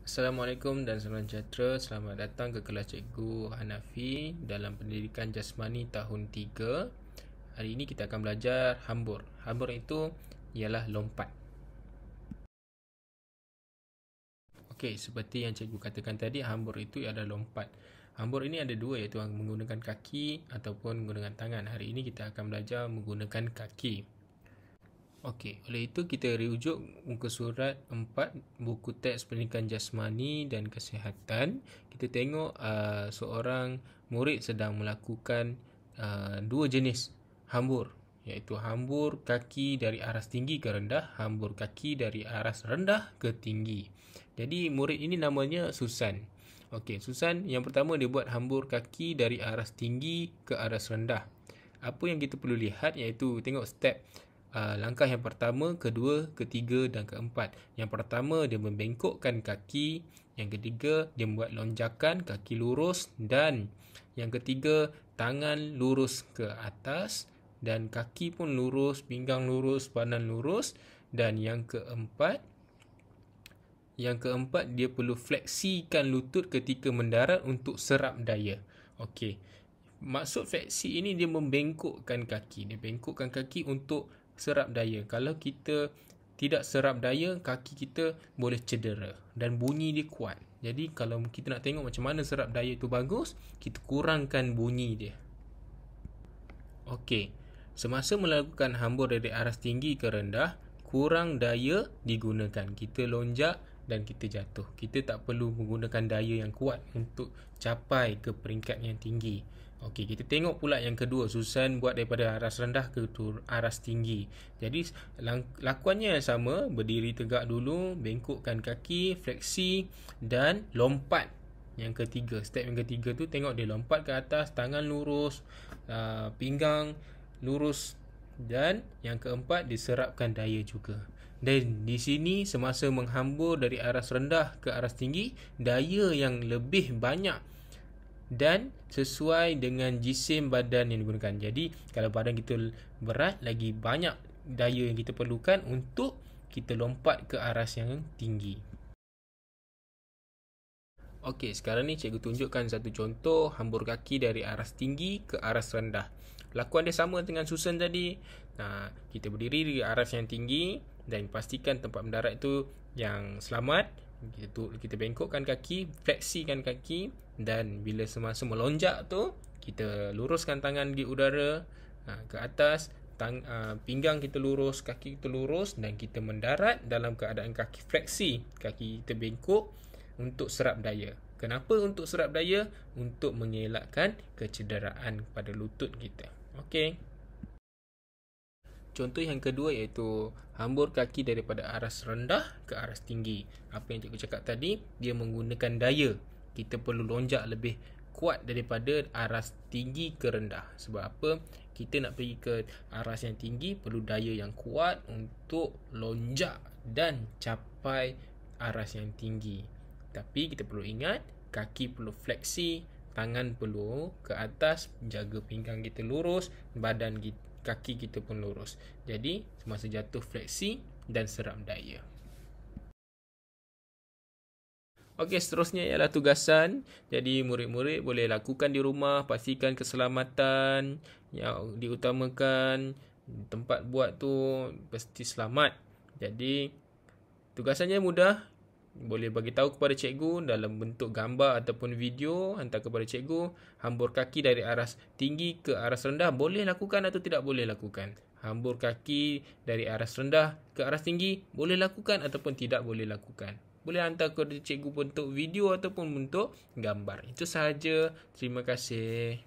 Assalamualaikum dan salam sejahtera. Selamat datang ke kelas Cikgu Hanafi dalam Pendidikan Jasmani tahun 3. Hari ini kita akan belajar hambur. Hambur itu ialah lompat. Okey, seperti yang cikgu katakan tadi, hambur itu adalah lompat. Hambur ini ada dua, iaitu menggunakan kaki ataupun menggunakan tangan. Hari ini kita akan belajar menggunakan kaki. Okey, oleh itu kita rujuk muka surat 4 buku teks pendidikan jasmani dan kesihatan. Kita tengok seorang murid sedang melakukan dua jenis hambur, iaitu hambur kaki dari aras tinggi ke rendah, hambur kaki dari aras rendah ke tinggi. Jadi murid ini namanya Susan. Okey, Susan yang pertama dia buat hambur kaki dari aras tinggi ke aras rendah. Apa yang kita perlu lihat iaitu tengok step langkah yang pertama, kedua, ketiga dan keempat. Yang pertama dia membengkokkan kaki, yang ketiga dia membuat lonjakan kaki lurus, dan yang ketiga tangan lurus ke atas dan kaki pun lurus, pinggang lurus, badan lurus, dan yang keempat dia perlu fleksikan lutut ketika mendarat untuk serap daya. Okey. Maksud fleksi ini dia membengkokkan kaki. Dia bengkokkan kaki untuk serap daya. Kalau kita tidak serap daya, kaki kita boleh cedera dan bunyi dia kuat. Jadi kalau kita nak tengok macam mana serap daya itu bagus, kita kurangkan bunyi dia. Okey. Semasa melakukan hambur dari aras tinggi ke rendah, kurang daya digunakan. Kita lonjak dan kita jatuh. Kita tak perlu menggunakan daya yang kuat untuk capai ke peringkat yang tinggi. Okey, kita tengok pula yang kedua. Susan buat daripada aras rendah ke aras tinggi. Jadi lakuannya yang sama. Berdiri tegak dulu, bengkokkan kaki, fleksi dan lompat. Yang ketiga, step yang ketiga tu tengok dia lompat ke atas, tangan lurus, pinggang lurus, dan yang keempat diserapkan daya juga. Dan di sini semasa menghambur dari aras rendah ke aras tinggi, daya yang lebih banyak dan sesuai dengan jisim badan yang digunakan. Jadi kalau badan kita berat, lagi banyak daya yang kita perlukan untuk kita lompat ke aras yang tinggi. Okey, sekarang ni cikgu tunjukkan satu contoh hambur kaki dari aras tinggi ke aras rendah. Lakuan dia sama dengan Susan tadi. Kita berdiri di aras yang tinggi dan pastikan tempat mendarat itu yang selamat. Kita bengkokkan kaki, fleksikan kaki, dan bila semasa melonjak tu kita luruskan tangan di udara ke atas, pinggang kita lurus, kaki kita lurus, dan kita mendarat dalam keadaan kaki fleksi. Kaki kita bengkok untuk serap daya. Kenapa untuk serap daya? Untuk mengelakkan kecederaan pada lutut kita. Okey. Contoh yang kedua iaitu hambur kaki daripada aras rendah ke aras tinggi. Apa yang cikgu cakap tadi, dia menggunakan daya. Kita perlu lonjak lebih kuat daripada aras tinggi ke rendah. Sebab apa? Kita nak pergi ke aras yang tinggi, perlu daya yang kuat untuk lonjak dan capai aras yang tinggi. Tapi kita perlu ingat, kaki perlu fleksi, tangan perlu ke atas, jaga pinggang kita lurus, badan kita, kaki kita pun lurus. Jadi semasa jatuh fleksi dan serap daya. Okey, seterusnya ialah tugasan. Jadi murid-murid boleh lakukan di rumah, pastikan keselamatan yang diutamakan. Tempat buat tu pasti selamat. Jadi tugasannya mudah. Boleh bagi tahu kepada cikgu dalam bentuk gambar ataupun video, hantar kepada cikgu. Hambur kaki dari aras tinggi ke aras rendah boleh lakukan atau tidak boleh lakukan. Hambur kaki dari aras rendah ke aras tinggi boleh lakukan ataupun tidak boleh lakukan. Boleh hantar kepada cikgu bentuk video ataupun bentuk gambar. Itu sahaja. Terima kasih.